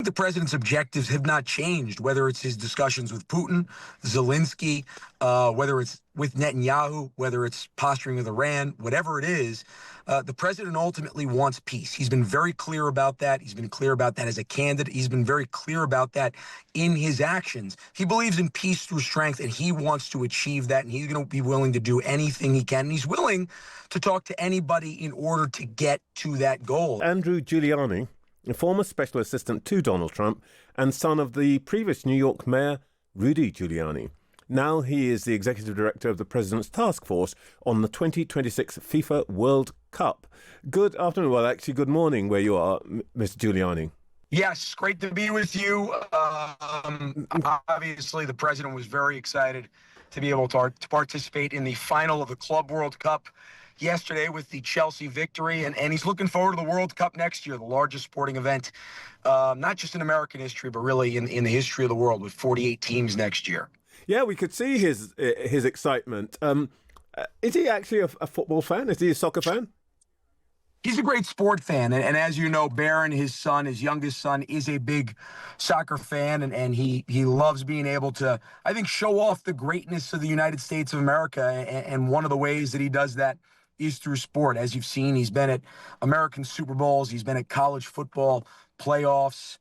the president's objectives have not changed, whether it's his discussions with Putin, Zelensky, whether it's with Netanyahu, whether it's posturing with Iran, whatever it is. The president ultimately wants peace. He's been very clear about that. He's been clear about that as a candidate. He's been very clear about that in his actions. He believes in peace through strength, and he wants to achieve that, and he's going to be willing to do anything he can. And he's willing to talk to anybody in order to get to that goal. Andrew Giuliani, a former special assistant to Donald Trump and son of the previous New York mayor, Rudy Giuliani. Now he is the executive director of the president's task force on the 2026 FIFA World Cup. Good afternoon. Well, actually, good morning where you are, Mr. Giuliani. Yes, great to be with you. Obviously, the president was very excited to be able to participate in the final of the Club World Cup yesterday with the Chelsea victory, and he's looking forward to the World Cup next year, the largest sporting event, not just in American history, but really in the history of the world, with 48 teams next year. Yeah, we could see his excitement. Is he actually a football fan? Is he a soccer fan? He's a great sport fan, and as you know, Barron, his son, his youngest son, is a big soccer fan, and he loves being able to, I think, show off the greatness of the United States of America, and one of the ways that he does that is through sport. As you've seen, he's been at American Super Bowls, he's been at college football playoffs,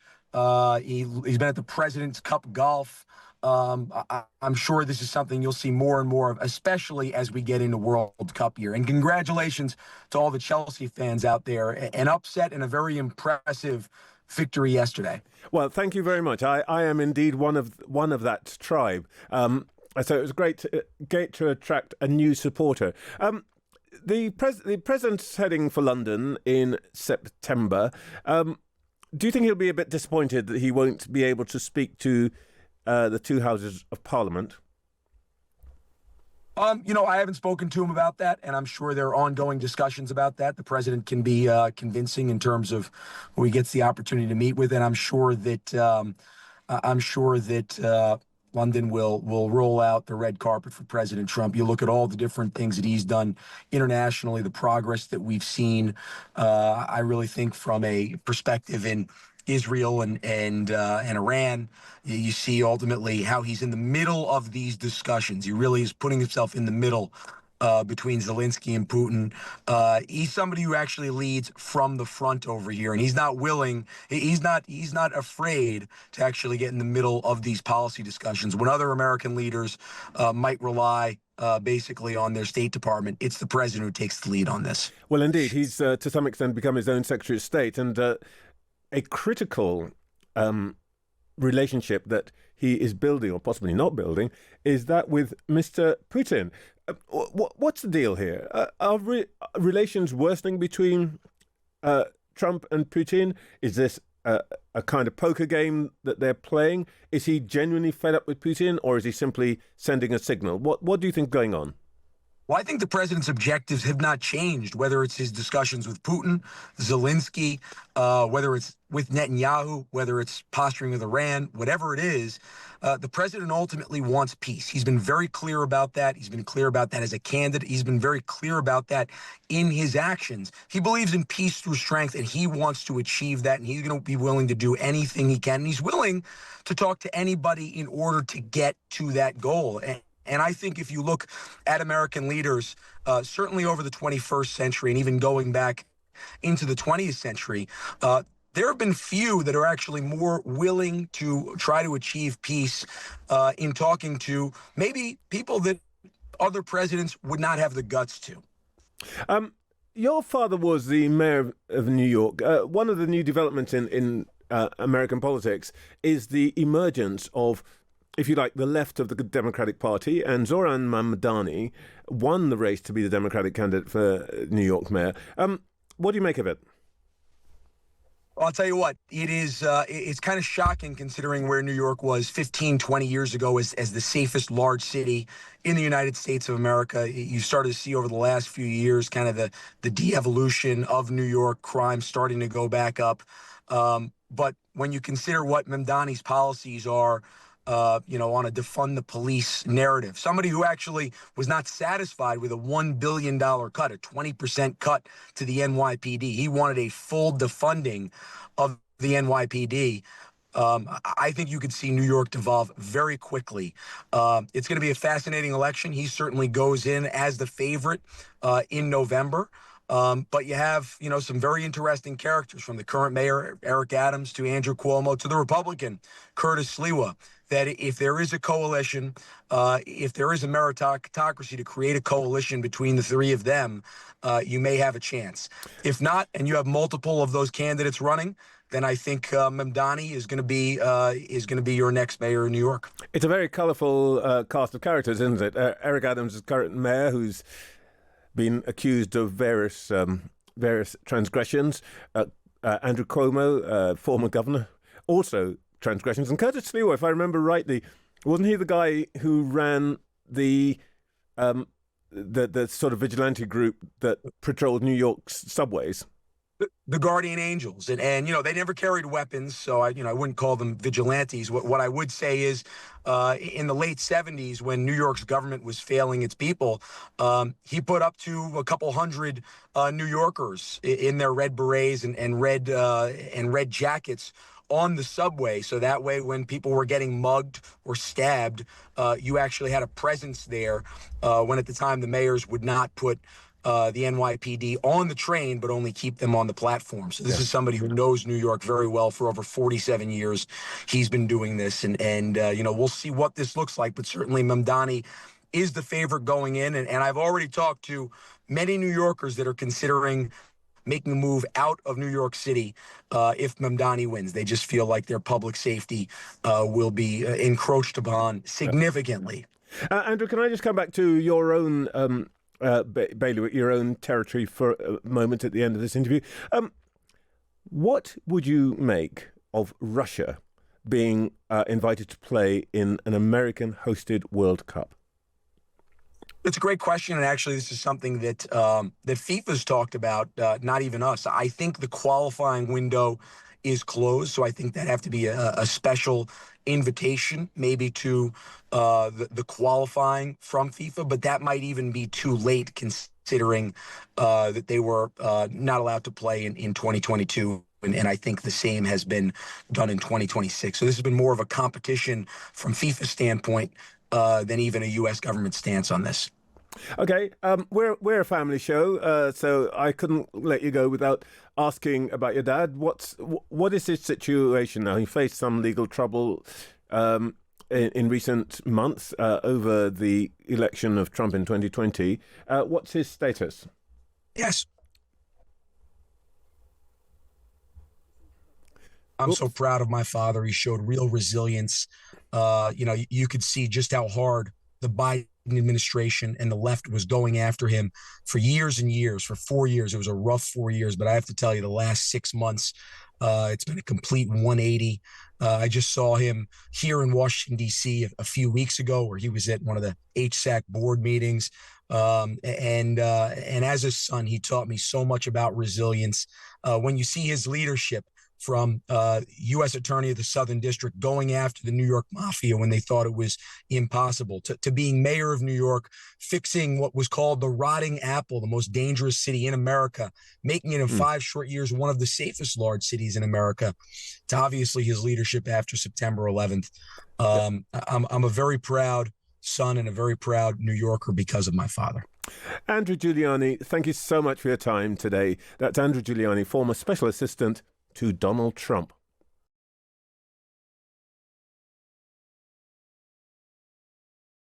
he's been at the President's Cup golf. I'm sure this is something you'll see more and more of, especially as we get into World Cup year. And congratulations to all the Chelsea fans out there. An upset and a very impressive victory yesterday. Well, thank you very much. I am indeed one of that tribe. So it was great to attract a new supporter. The president's heading for London in September. Do you think he'll be a bit disappointed that he won't be able to speak to the two houses of Parliament? I haven't spoken to him about that, and I'm sure there are ongoing discussions about that. The president can be convincing in terms of who he gets the opportunity to meet with, and I'm sure that London will roll out the red carpet for President Trump. You look at all the different things that he's done internationally, the progress that we've seen. I really think from a perspective in Israel and Iran, you see ultimately how he's in the middle of these discussions. He really is putting himself in the middle between Zelensky and Putin. He's somebody who actually leads from the front over here, and he's not afraid to actually get in the middle of these policy discussions. When other American leaders might rely basically on their State Department, it's the president who takes the lead on this. Well, indeed, he's to some extent become his own Secretary of State, and a critical relationship that he is building, or possibly not building, is that with Mr. Putin. What's the deal here? Are relations worsening between Trump and Putin? Is this a kind of poker game that they're playing? Is he genuinely fed up with Putin, or is he simply sending a signal? What do you think is going on? Well, I think the president's objectives have not changed, whether it's his discussions with Putin, Zelensky, whether it's with Netanyahu, whether it's posturing with Iran, whatever it is. The president ultimately wants peace. He's been very clear about that. He's been clear about that as a candidate. He's been very clear about that in his actions. He believes in peace through strength, and he wants to achieve that, and he's going to be willing to do anything he can. And he's willing to talk to anybody in order to get to that goal. And I think if you look at American leaders, certainly over the 21st century and even going back into the 20th century, there have been few that are actually more willing to try to achieve peace in talking to maybe people that other presidents would not have the guts to. Your father was the mayor of New York. One of the new developments in American politics is the emergence of, if you like, the left of the Democratic Party, and Zoran Mamdani won the race to be the Democratic candidate for New York mayor. What do you make of it? Well, I'll tell you what, it's kind of shocking considering where New York was 15, 20 years ago as the safest large city in the United States of America. You started to see over the last few years kind of the de-evolution of New York, crime starting to go back up. But when you consider what Mamdani's policies are, on a defund the police narrative. Somebody who actually was not satisfied with a $1 billion cut, a 20% cut to the NYPD. He wanted a full defunding of the NYPD. I think you could see New York devolve very quickly. It's going to be a fascinating election. He certainly goes in as the favorite in November. But you have, some very interesting characters from the current mayor, Eric Adams, to Andrew Cuomo, to the Republican, Curtis Sliwa, that if there is a coalition, if there is a meritocracy to create a coalition between the three of them, you may have a chance. If not, and you have multiple of those candidates running, then I think Mamdani is going to be your next mayor in New York. It's a very colourful cast of characters, isn't it? Eric Adams is current mayor, who's been accused of various transgressions. Andrew Cuomo, former governor, also transgressions. And Curtis Sliwa, if I remember rightly, wasn't he the guy who ran the sort of vigilante group that patrolled New York's subways? The Guardian Angels, and they never carried weapons, so I wouldn't call them vigilantes. What I would say is, in the late '70s, when New York's government was failing its people, he put up to a couple hundred New Yorkers in their red berets and red jackets on the subway, so that way when people were getting mugged or stabbed, you actually had a presence there. When at the time the mayors would not put the NYPD on the train, but only keep them on the platform. So this is somebody who knows New York very well. For over 47 years, he's been doing this, and we'll see what this looks like. But certainly, Mamdani is the favorite going in, and I've already talked to many New Yorkers that are considering making a move out of New York City if Mamdani wins. They just feel like their public safety will be encroached upon significantly. Andrew, can I just come back to your own bailiwick, your own territory for a moment at the end of this interview? What would you make of Russia being invited to play in an American-hosted World Cup? It's a great question, and actually, this is something that FIFA's talked about, not even us. I think the qualifying window is closed, so I think that'd have to be a special invitation, maybe to the qualifying from FIFA, but that might even be too late, considering that they were not allowed to play in 2022. And I think the same has been done in 2026. So this has been more of a competition from FIFA standpoint than even a U.S. government stance on this. Okay, we're a family show, so I couldn't let you go without asking about your dad. What is his situation now? He faced some legal trouble in recent months over the election of Trump in 2020. What's his status? Yes. I'm so proud of my father. He showed real resilience. You could see just how hard the Biden administration and the left was going after him for years and years, for 4 years. It was a rough 4 years, but I have to tell you, the last 6 months, it's been a complete 180. I just saw him here in Washington, D.C. a few weeks ago, where he was at one of the HSAC board meetings. And as a son, he taught me so much about resilience. When you see his leadership, from U.S. Attorney of the Southern District going after the New York Mafia when they thought it was impossible, to being mayor of New York, fixing what was called the rotting apple, the most dangerous city in America, making it in 5 short years one of the safest large cities in America, to obviously his leadership after September 11th. I'm a very proud son and a very proud New Yorker because of my father. Andrew Giuliani, thank you so much for your time today. That's Andrew Giuliani, former special assistant to Donald Trump.